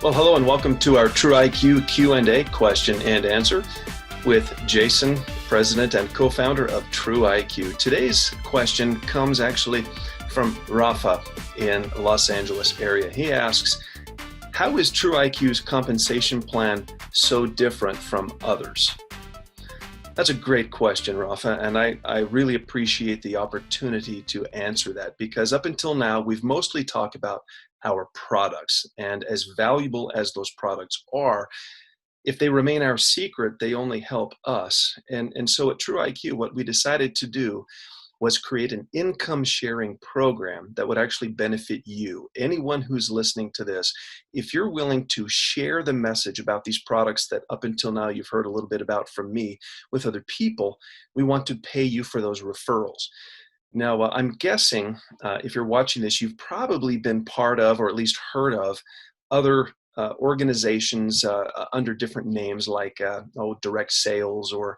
Well, hello and welcome to our TruIQ Q&A question and answer with Jason, president and co-founder of TruIQ. Today's question comes actually from Rafa in Los Angeles area. He asks, how is TruIQ's compensation plan so different from others? That's a great question, Rafa, and I really appreciate the opportunity to answer that because up until now, we've mostly talked about our products, and as valuable as those products are, if they remain our secret, they only help us. And so at TruIQ, what we decided to do was create an income sharing program that would actually benefit you, anyone who's listening to this. If you're willing to share the message about these products that up until now you've heard a little bit about from me with other people, we want to pay you for those referrals. Now, I'm guessing if you're watching this, you've probably been part of, or at least heard of, other organizations under different names like direct sales or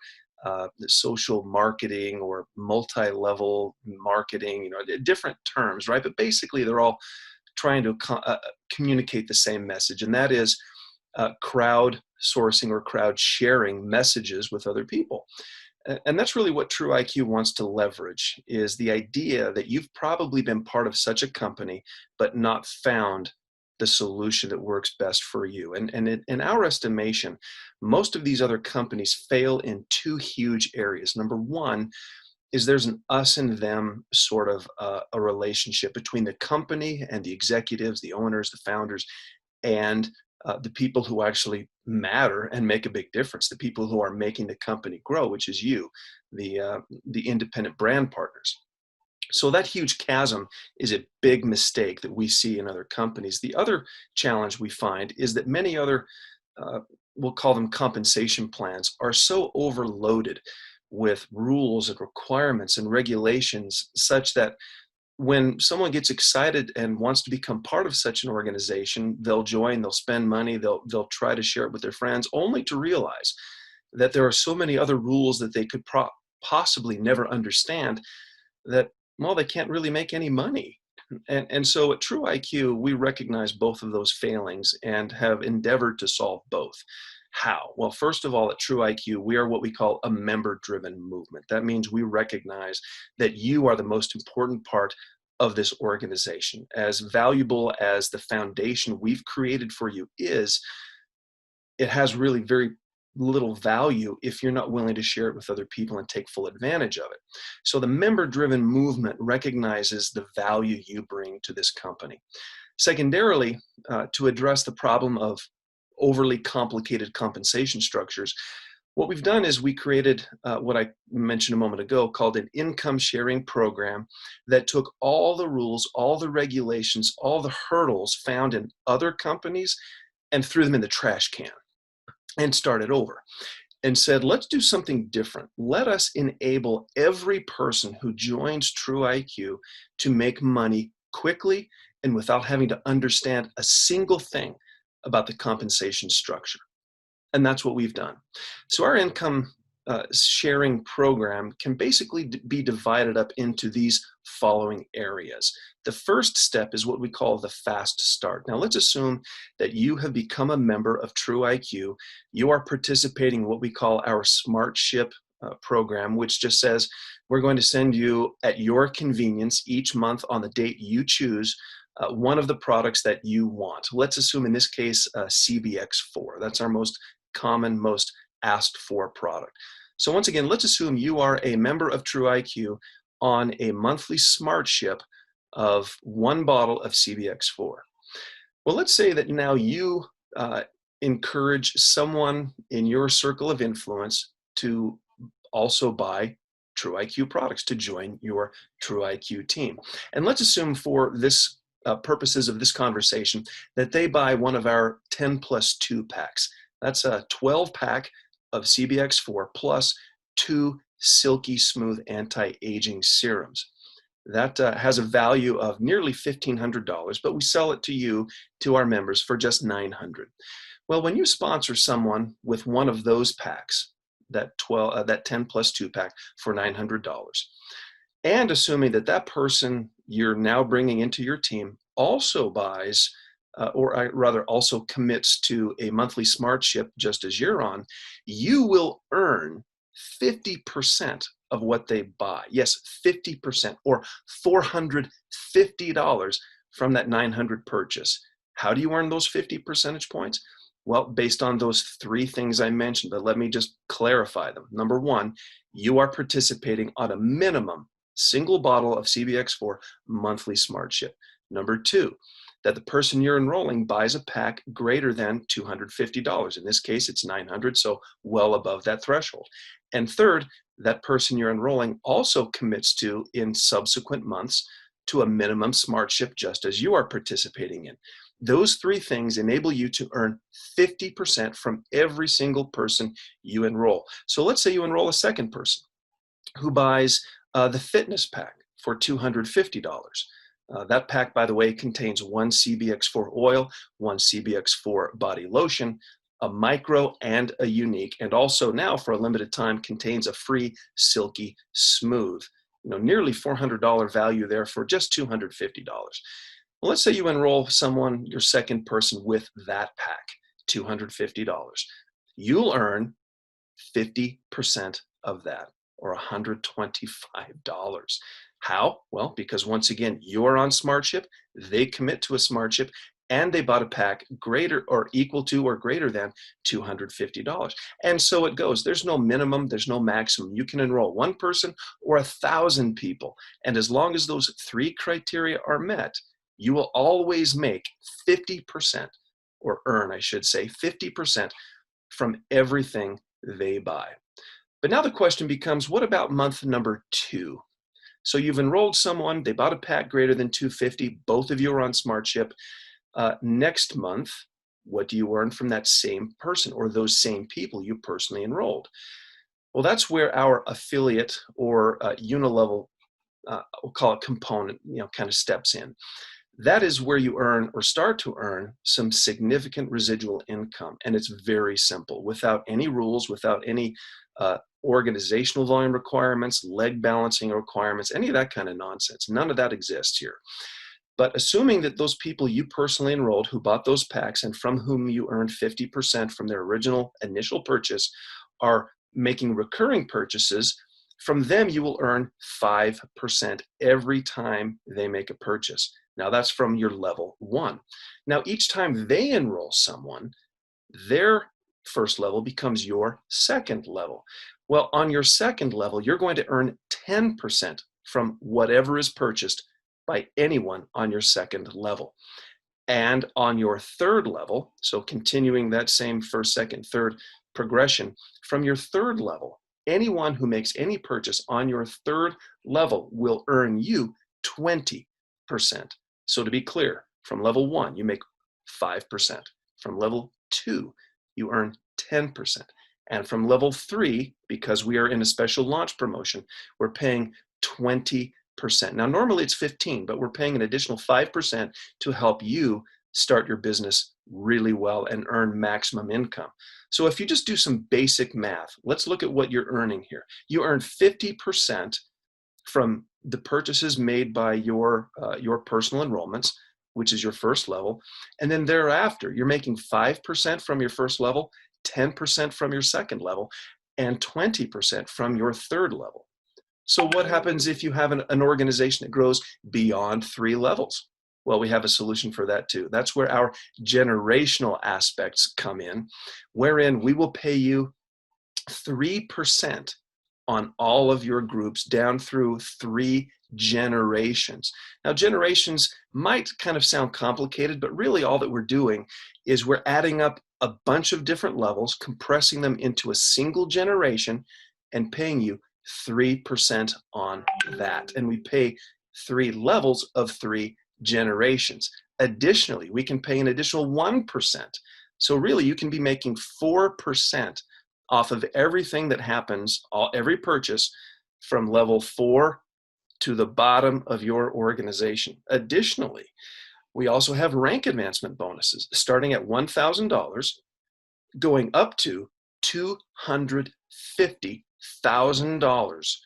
social marketing or multi-level marketing, different terms, right? But basically, they're all trying to communicate the same message, and that is crowd sourcing or crowd sharing messages with other people. And that's really what TruIQ wants to leverage, is the idea that you've probably been part of such a company, but not found the solution that works best for you. And in our estimation, most of these other companies fail in two huge areas. Number one is there's an us and them sort of a relationship between the company and the executives, the owners, the founders, and the people who actually matter and make a big difference, the people who are making the company grow, which is you, the independent brand partners. So that huge chasm is a big mistake that we see in other companies. The other challenge we find is that many other, we'll call them compensation plans, are so overloaded with rules and requirements and regulations such that when someone gets excited and wants to become part of such an organization, they'll join, they'll spend money, they'll try to share it with their friends, only to realize that there are so many other rules that they could possibly never understand that, well, they can't really make any money. And so at TruIQ, we recognize both of those failings and have endeavored to solve both. How? Well, first of all, at TruIQ, we are what we call a member-driven movement. That means we recognize that you are the most important part of this organization. As valuable as the foundation we've created for you is, it has really very little value if you're not willing to share it with other people and take full advantage of it. So the member-driven movement recognizes the value you bring to this company. Secondarily, to address the problem of overly complicated compensation structures, what we've done is we created what I mentioned a moment ago called an income sharing program that took all the rules, all the regulations, all the hurdles found in other companies and threw them in the trash can and started over and said, let's do something different. Let us enable every person who joins TruIQ to make money quickly and without having to understand a single thing about the compensation structure. And that's what we've done. So our income sharing program can basically be divided up into these following areas. The first step is what we call the fast start. Now let's assume that you have become a member of TruIQ. You are participating in what we call our Smart Ship program, which just says we're going to send you at your convenience each month on the date you choose one of the products that you want. Let's assume in this case CBX4. That's our most common, most asked for product. So once again, let's assume you are a member of TruIQ on a monthly Smart Ship of one bottle of CBX4. Well, let's say that now you encourage someone in your circle of influence to also buy TruIQ products, to join your TruIQ team. And let's assume for this purposes of this conversation that they buy one of our 10+2 packs. That's a 12-pack of CBX4 plus 2 silky smooth anti-aging serums. That has a value of nearly $1,500, but we sell it to you, to our members, for just $900. Well, when you sponsor someone with one of those packs, that 10+2 pack for $900, and assuming that that person you're now bringing into your team also buys or rather also commits to a monthly SmartShip just as you're on, you will earn 50% of what they buy. Yes, 50% or $450 from that 900 purchase. How do you earn those 50 percentage points? Well, based on those three things I mentioned, but let me just clarify them. Number one, you are participating on a minimum single bottle of CBX4 monthly SmartShip. Number two, that the person you're enrolling buys a pack greater than $250. In this case, it's 900, so well above that threshold. And third, that person you're enrolling also commits to, in subsequent months, to a minimum SmartShip just as you are participating in. Those three things enable you to earn 50% from every single person you enroll. So let's say you enroll a second person who buys the fitness pack for $250. That pack, by the way, contains one CBX4 oil, one CBX4 body lotion, a micro and a unique, and also now for a limited time contains a free silky smooth. Nearly $400 value there for just $250. Well, let's say you enroll someone, your second person, with that pack, $250. You'll earn 50% of that, or $125. How? Well, because once again, you're on SmartShip, they commit to a SmartShip, and they bought a pack greater or equal to or greater than $250. And so it goes. There's no minimum, there's no maximum. You can enroll one person or 1,000 people. And as long as those three criteria are met, you will always make 50%, or earn, I should say, 50% from everything they buy. But now the question becomes, what about month number 2? So you've enrolled someone, they bought a pack greater than $250, both of you are on SmartShip. Next month, what do you earn from that same person or those same people you personally enrolled? Well, that's where our affiliate or unilevel, we'll call it component, kind of steps in. That is where you earn or start to earn some significant residual income. And it's very simple, without any rules, without any organizational volume requirements, leg balancing requirements, any of that kind of nonsense. None of that exists here. But assuming that those people you personally enrolled who bought those packs and from whom you earned 50% from their original initial purchase are making recurring purchases, from them you will earn 5% every time they make a purchase. Now that's from your level 1. Now each time they enroll someone, their first level becomes your second level. Well, on your second level, you're going to earn 10% from whatever is purchased by anyone on your second level. And on your third level, so continuing that same first, second, third progression, from your third level, anyone who makes any purchase on your third level will earn you 20%. So to be clear, from level 1, you make 5%. From level 2, you earn 10%. And from level 3, because we are in a special launch promotion, we're paying 20%. Now, normally it's 15, but we're paying an additional 5% to help you start your business really well and earn maximum income. So if you just do some basic math, let's look at what you're earning here. You earn 50% from the purchases made by your personal enrollments, which is your first level. And then thereafter, you're making 5% from your first level, 10% from your second level, and 20% from your third level. So what happens if you have an organization that grows beyond 3 levels? Well, we have a solution for that too. That's where our generational aspects come in, wherein we will pay you 3% on all of your groups down through 3 generations. Now, generations might kind of sound complicated, but really all that we're doing is we're adding up a bunch of different levels, compressing them into a single generation, and paying you 3% on that. And we pay 3 levels of 3 generations. Additionally, we can pay an additional 1%. So really, you can be making 4% off of everything that happens, every purchase from level 4 to the bottom of your organization. Additionally, we also have rank advancement bonuses starting at $1,000, going up to $250,000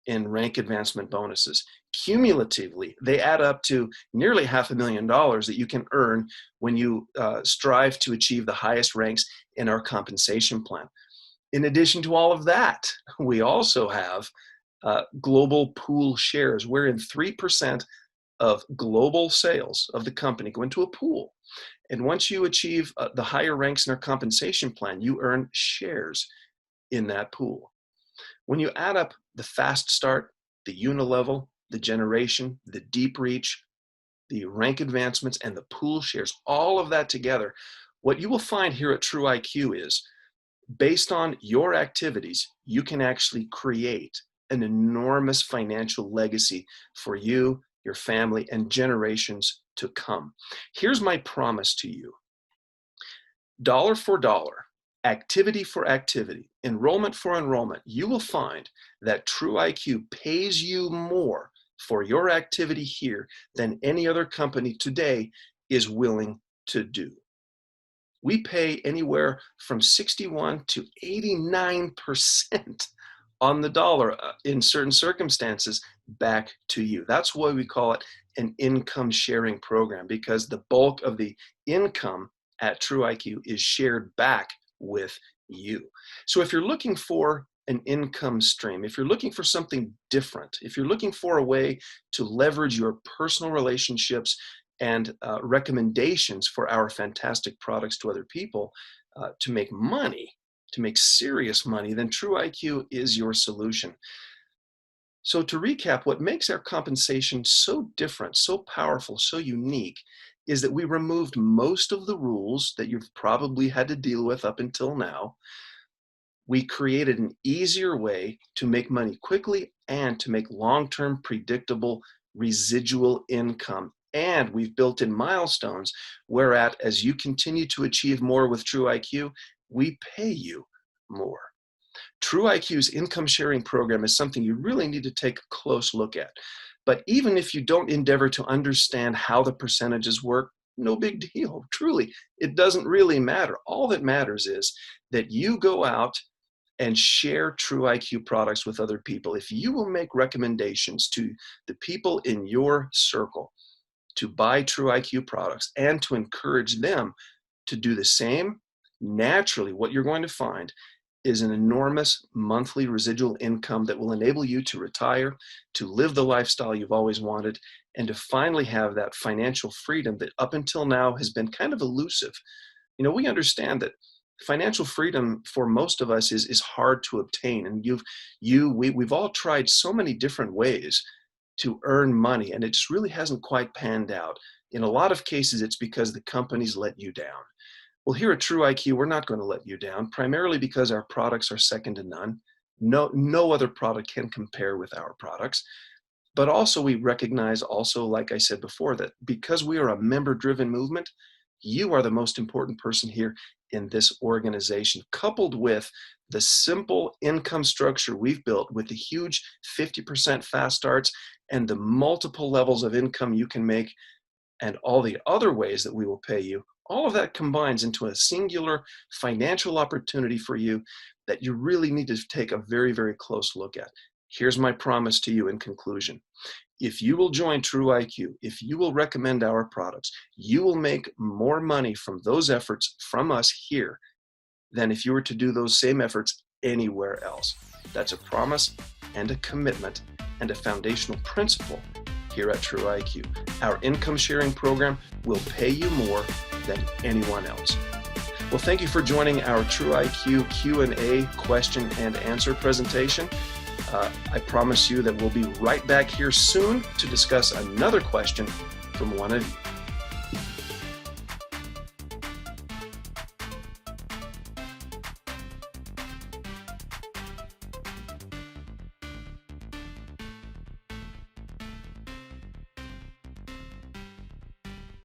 in rank advancement bonuses. Cumulatively, they add up to nearly $500,000 that you can earn when you strive to achieve the highest ranks in our compensation plan. In addition to all of that, we also have global pool shares, wherein 3% of global sales of the company go into a pool. And once you achieve the higher ranks in our compensation plan, you earn shares in that pool. When you add up the fast start, the unilevel, the generation, the deep reach, the rank advancements, and the pool shares, all of that together, what you will find here at TruIQ is, based on your activities, you can actually create an enormous financial legacy for you, your family, and generations to come. Here's my promise to you. Dollar for dollar, activity for activity, enrollment for enrollment, you will find that TruIQ pays you more for your activity here than any other company today is willing to do. We pay anywhere from 61 to 89% on the dollar in certain circumstances back to you. That's why we call it an income sharing program, because the bulk of the income at TruIQ is shared back with you. So if you're looking for an income stream, if you're looking for something different, if you're looking for a way to leverage your personal relationships and recommendations for our fantastic products to other people to make money, to make serious money, then TruIQ is your solution. So to recap, what makes our compensation so different, so powerful, so unique is that we removed most of the rules that you've probably had to deal with up until now. We created an easier way to make money quickly and to make long-term predictable residual income. And we've built in milestones whereat as you continue to achieve more with TruIQ, we pay you more. TruIQ's income sharing program is something you really need to take a close look at. But even if you don't endeavor to understand how the percentages work, no big deal. Truly, it doesn't really matter. All that matters is that you go out and share TruIQ products with other people. If you will make recommendations to the people in your circle to buy TruIQ products and to encourage them to do the same, naturally what you're going to find is an enormous monthly residual income that will enable you to retire, to live the lifestyle you've always wanted, and to finally have that financial freedom that up until now has been kind of elusive. You know, we understand that financial freedom for most of us is hard to obtain, and we've all tried so many different ways to earn money, and it just really hasn't quite panned out. In a lot of cases, it's because the companies let you down. Well, here at TruIQ, we're not going to let you down, primarily because our products are second to none. No other product can compare with our products. But also we recognize also, like I said before, that because we are a member-driven movement, you are the most important person here in this organization, coupled with the simple income structure we've built with the huge 50% fast starts and the multiple levels of income you can make and all the other ways that we will pay you. All of that combines into a singular financial opportunity for you that you really need to take a very, very close look at. Here's my promise to you in conclusion. If you will join TruIQ, if you will recommend our products, you will make more money from those efforts from us here than if you were to do those same efforts anywhere else. That's a promise and a commitment and a foundational principle here at TruIQ. Our income sharing program will pay you more than anyone else. Well, thank you for joining our TruIQ Q&A question and answer presentation. I promise you that we'll be right back here soon to discuss another question from one of you.